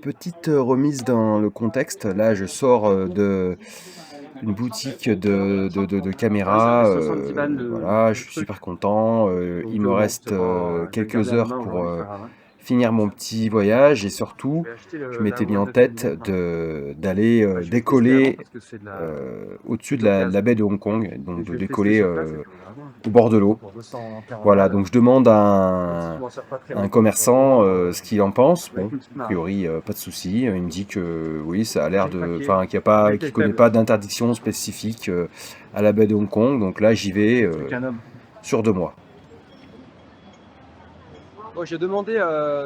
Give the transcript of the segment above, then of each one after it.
petite remise dans le contexte. Là, je sors de une boutique de Ouais, ça fait caméras. 70 balles Voilà, le je suis truc. super content. Il Donc me bon, reste c'est pas. Je vais le quelques garder à la heures main pour aujourd'hui, c'est pas grave, hein. finir mon petit voyage et Je surtout, vais acheter je la m'étais mis One en 9 tête mm, hein. d'aller Bah, je vais le tester avant décoller parce que c'est de la au-dessus c'est de la d'occasion. baie de Hong Kong, Et donc je de vais le tester décoller sur place et puis on verra bien. au bord de Moi, l'eau. pour 240 Voilà, balles, donc je demande même si je m'en sers pas très à un longtemps, je vais commerçant pouvoir ce qu'il en pense. avec Bon, une a petite marge. priori, pas de souci. Il me dit que oui, ça a l'air J'ai de, craqué. enfin, Le mec qu'il est connaît faible. pas d'interdiction spécifique à la baie de Hong Kong. Donc là, j'y vais C'est qu'un homme. sur 2 mois. Bon, j'ai demandé,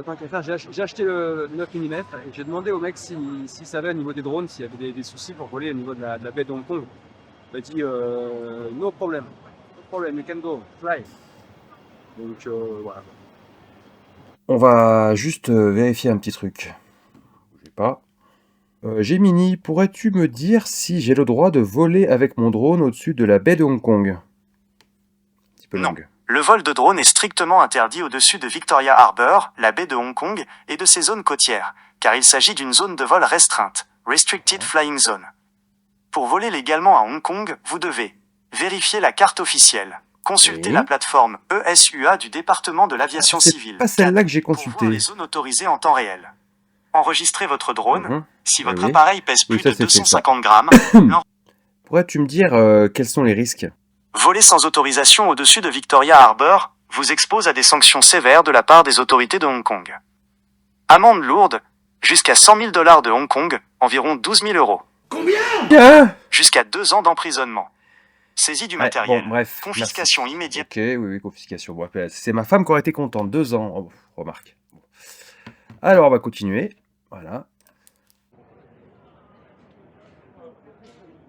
tant qu'à faire, j'ai acheté le 9 mm et j'ai demandé au mec s'il savait au niveau des drones, s'il y avait des soucis pour voler au niveau de la baie de Hong Kong. Il m'a dit no problem, no problem, you can go, fly. Donc voilà. On va juste vérifier un petit truc. Bougez pas. Gemini, pourrais-tu me dire si j'ai le droit de voler avec mon drone au-dessus de la baie de Hong Kong? Un petit peu Non. longue. Le vol de drone est strictement interdit au-dessus de Victoria Harbour, la baie de Hong Kong, et de ses zones côtières, car il s'agit d'une zone de vol restreinte, Restricted Flying Zone. Pour voler légalement à Hong Kong, vous devez vérifier la carte officielle, consulter Oui. la plateforme ESUA du département de l'aviation C'est civile, pas celle-là CAD, que j'ai pour voir les consultée. zones autorisées en temps réel. Enregistrez votre drone. Mhm. Si Oui, votre oui. appareil pèse Oui, plus ça de c'est fait ça. 250 grammes, Pourrais-tu me dire quels sont les risques? voler sans autorisation au-dessus de Victoria Harbour vous expose à des sanctions sévères de la part des autorités de Hong Kong. Amende lourde, jusqu'à 100 000 dollars de Hong Kong, environ 12 000 euros. Ah Jusqu'à 2 ans d'emprisonnement. Saisie du ouais, matériel. bon, bref, Confiscation merci. immédiate. Ok, oui, oui, confiscation. Bref, c'est ma femme qui aurait été contente. 2 ans, oh, remarque. Alors, on va continuer. Voilà.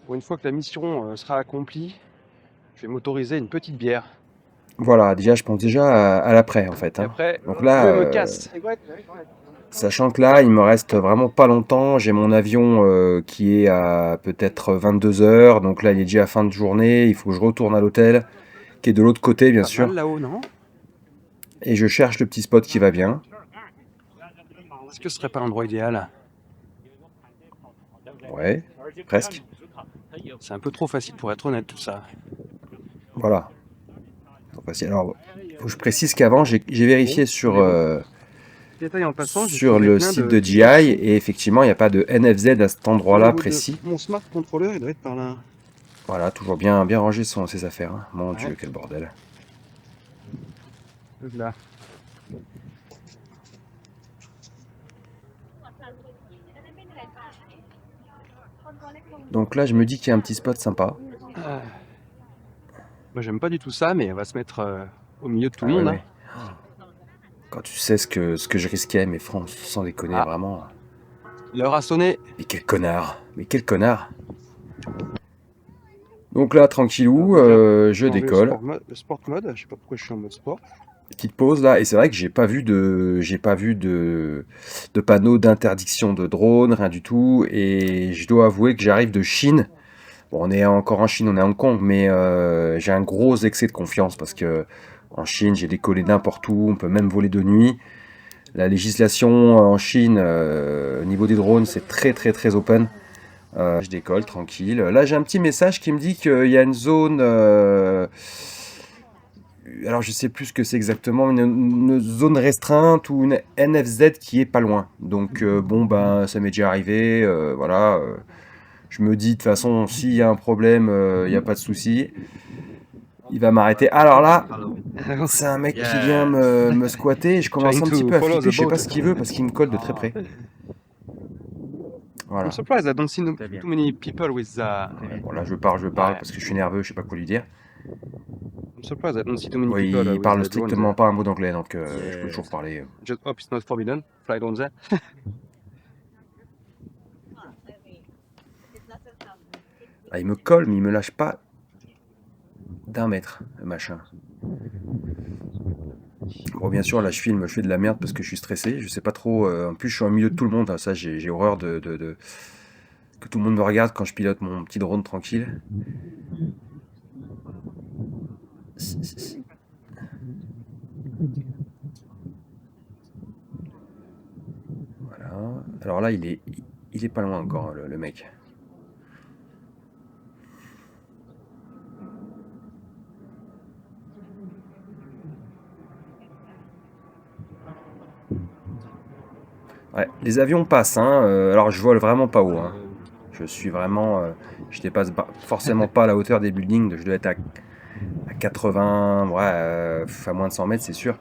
Pour une fois que la mission sera accomplie, je vais m'autoriser une petite bière. Voilà, déjà, je pense déjà à l'après, en fait. Et Hein. après, Donc là, je me casse. sachant que là, il me reste vraiment pas longtemps. J'ai mon avion qui est à peut-être 22 heures. Donc là, il est déjà à fin de journée. Il faut que je retourne à l'hôtel, qui est de l'autre côté, bien Pas mal sûr. là-haut, non? Et je cherche le petit spot qui va bien. Est-ce que ce serait pas l'endroit idéal? Ouais, presque. C'est un peu trop facile pour être honnête tout ça. Voilà. Alors, faut que je précise qu'avant, j'ai vérifié Détail en passant, j'ai sur trouvé le plein site de de petits GI morceaux. et effectivement, il n'y a pas de NFZ à cet Au endroit-là niveau de précis. mon smart controller, il doit être par là. Voilà, toujours bien, bien rangé ses affaires. Hein. Mon Ouais. Dieu, quel bordel. Là. Donc là, je me dis qu'il y a un petit spot sympa. Moi, j'aime pas du tout ça, mais on va se mettre au milieu de tout le Ah monde. ouais, ouais. Quand tu sais ce que je risquais, mais sans déconner, Ah. vraiment. L'heure a sonné. Mais quel connard. Mais quel connard. Donc là, tranquillou, je décolle. Le sport mode, je sais pas pourquoi je suis en mode sport. Petite pause là, et c'est vrai que j'ai pas vu de panneau d'interdiction de drone, rien du tout. Et je dois avouer que j'arrive de Chine. Bon, on est encore en Chine, on est à Hong Kong, mais j'ai un gros excès de confiance parce que en Chine, j'ai décollé n'importe où, on peut même voler de nuit. La législation en Chine, au niveau des drones, c'est très très très open. Je décolle tranquille. Là, j'ai un petit message qui me dit qu'il y a une zone. Alors, je sais plus ce que c'est exactement, une zone restreinte ou une NFZ qui est pas loin. Donc, bon, ben, ça m'est déjà arrivé. Voilà. Je me dis, de toute façon, s'il y a un problème, il n'y a pas de souci. Il va m'arrêter. Alors là, c'est un mec qui vient me squatter. Je commence un petit peu à flipper. Je sais pas ce qu'il veut parce qu'il me colle de très près. Voilà. I'm surprised I don't see too many people with Ouais, bon, là, je parle Ouais. parce que je suis nerveux. Je sais pas quoi lui dire. I'm surprised I don't see too many Oui, people il with parle drones strictement there. pas un mot d'anglais, donc je peux toujours parler. Just hope it's not forbidden. Fly drones there. Ah, il me colle, mais il me lâche pas d'un mètre, le machin. Bon, bien sûr, là, je fais de la merde parce que je suis stressé. Je sais pas trop. En plus, je suis au milieu de tout le monde. Hein, ça, j'ai horreur que tout le monde me regarde quand je pilote mon petit drone tranquille. Voilà. Alors là, il est pas loin encore, le mec. Ouais, les avions passent, hein. Alors je vole vraiment pas haut, hein. Je suis vraiment... je dépasse forcément pas à la hauteur des buildings. Je dois être à 80... Ouais, à moins de 100 mètres, c'est sûr.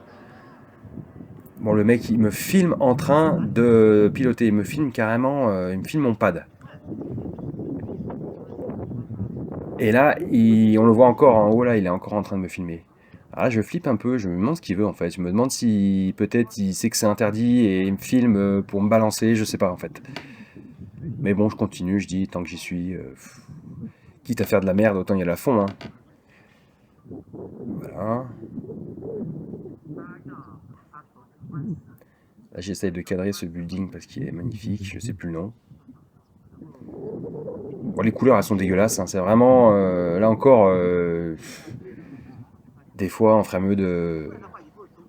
Bon, le mec, il me filme en train de piloter. Il me filme carrément... il me filme mon pad. Et là, on le voit encore en haut, là, il est encore en train de me filmer. Alors là, je flippe un peu, je me demande ce qu'il veut en fait. Je me demande si peut-être il sait que c'est interdit et il me filme pour me balancer, je sais pas en fait. Mais bon, je continue, je dis, tant que j'y suis, quitte à faire de la merde, autant y aller à fond. Hein. Voilà. Là, j'essaye de cadrer ce building parce qu'il est magnifique, je sais plus le nom. Bon, les couleurs, elles sont dégueulasses, hein. C'est vraiment, là encore, des fois, on ferait mieux de...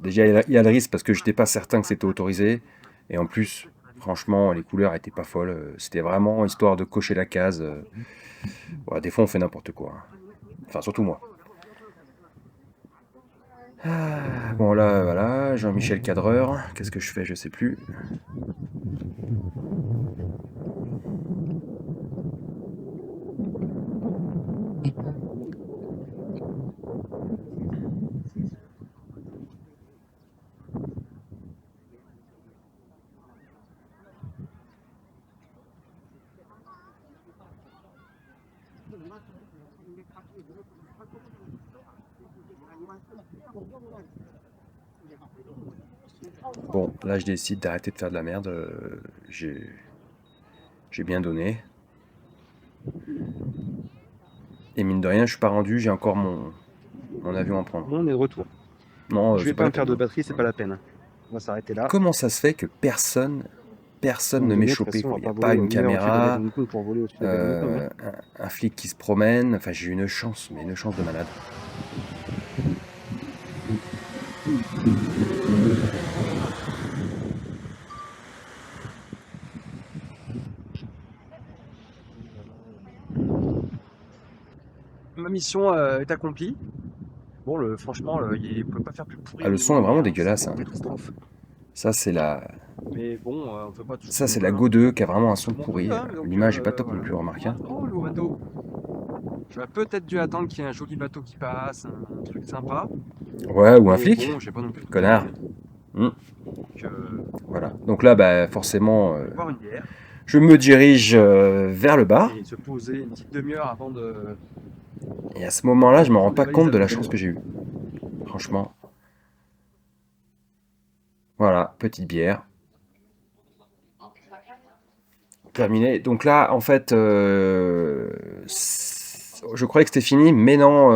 Déjà, il y a le risque parce que je n'étais pas certain que c'était autorisé. Et en plus, franchement, les couleurs étaient pas folles. C'était vraiment histoire de cocher la case. Ouais, des fois, on fait n'importe quoi. Enfin, surtout moi. Ah, bon, là, voilà. Jean-Michel Cadreur. Qu'est-ce que je fais? Je sais plus. Bon, là je décide d'arrêter de faire de la merde. J'ai bien donné. Et mine de rien, je suis pas rendu, j'ai encore mon avion à prendre. On est de retour. Non, Je vais pas me faire de batterie, c'est pas la peine. On va s'arrêter là. Comment ça se fait que personne ne m'est chopé? Il n'y a pas une caméra, un flic qui se promène. Enfin, j'ai eu une chance, mais une chance de malade. Ma mission est accomplie. Bon, franchement, il ne peut pas faire plus pourri. Ah, le son est vraiment dégueulasse. Hein. Ça, c'est la... Mais bon, on peut pas tout. Ça, c'est la Go 2 qui a vraiment un son pourri. L'image est pas top non plus, remarquez. Oh, le bateau. J'aurais peut-être dû attendre qu'il y ait un joli bateau qui passe, un truc sympa. Ouais, ou un flic. Bon, j'ai pas non plus. Connard. Voilà. Donc là, bah, forcément, boire une bière. je me dirige vers le bar. Et se poser une petite demi-heure avant de... Et à ce moment-là, je me rends pas compte de la chance que j'ai eue. Franchement. Voilà, petite bière. Terminé. Donc là, en fait, je croyais que c'était fini, mais non.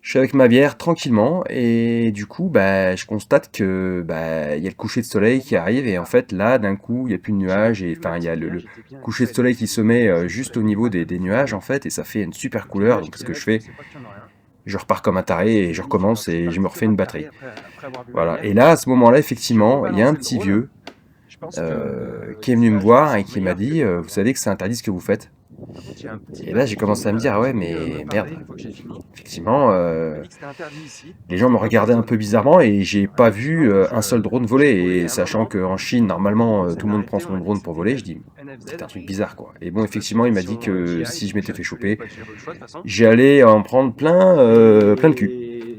Je suis avec ma bière tranquillement et du coup, bah, je constate que bah, y a le coucher de soleil qui arrive et en fait là, d'un coup, il n'y a plus de nuages et enfin il y a le coucher de soleil qui se met juste au niveau des nuages en fait et ça fait une super couleur. Donc ce que je fais, je repars comme un taré et je recommence et je me refais une batterie. Voilà. Et là, à ce moment-là, effectivement, il y a un petit vieux qui est venu me voir et qui m'a dit, vous savez que c'est interdit ce que vous faites. Et là, j'ai commencé à me dire, ah ouais, mais merde. Effectivement, les gens me regardaient un peu bizarrement et j'ai pas vu un seul drone voler. Et sachant qu'en Chine, normalement, tout le monde prend son drone pour voler, je dis, c'est un truc bizarre, quoi. Et bon, effectivement, il m'a dit que si je m'étais fait choper, j'allais en prendre plein de cul.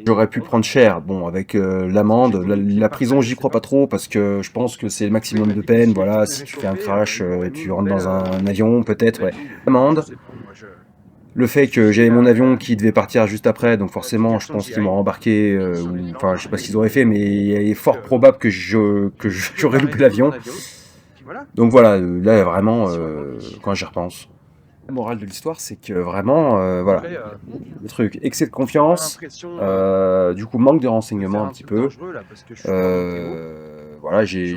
J'aurais pu prendre cher, bon, avec l'amende, la prison, j'y crois pas trop, parce que je pense que c'est le maximum de peine, voilà, si tu fais un crash, tu rentres dans un avion, peut-être, ouais. L'amende, le fait que j'avais mon avion qui devait partir juste après, donc forcément, je pense qu'ils m'ont embarqué, enfin, je sais pas ce qu'ils auraient fait, mais il est fort probable que j'aurais loupé l'avion. Donc voilà, là, vraiment, quand j'y repense. La morale de l'histoire, c'est que vraiment, voilà, le truc, excès de confiance, du coup, manque de renseignements un petit peu. Voilà, j'ai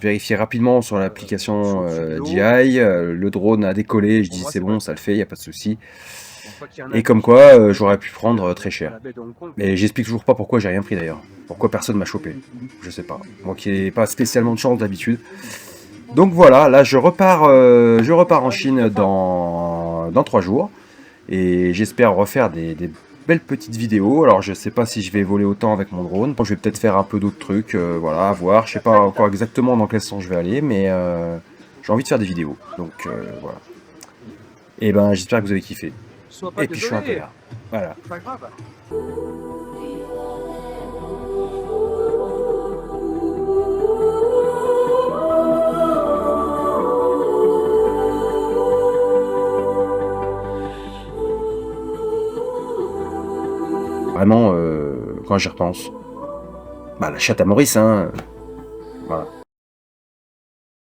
vérifié rapidement sur l'application DJI, le drone a décollé, je dis c'est bon, ça le fait, il n'y a pas de souci. Et comme quoi, j'aurais pu prendre très cher. Mais j'explique toujours pas pourquoi j'ai rien pris d'ailleurs. Pourquoi personne m'a chopé? Je sais pas. Moi qui n'ai pas spécialement de chance d'habitude. Donc voilà, là je repars en Chine dans 3 jours. Et j'espère refaire des belles petites vidéos. Alors je sais pas si je vais voler autant avec mon drone. Je vais peut-être faire un peu d'autres trucs, voilà, à voir. Je sais pas encore exactement dans quel sens je vais aller, mais j'ai envie de faire des vidéos. Donc voilà. Et ben j'espère que vous avez kiffé. Sois pas Et puis je suis un peu désolé, là. Voilà. c'est pas grave. Vraiment, quand j'y repense, bah la chatte à Maurice, hein. Voilà.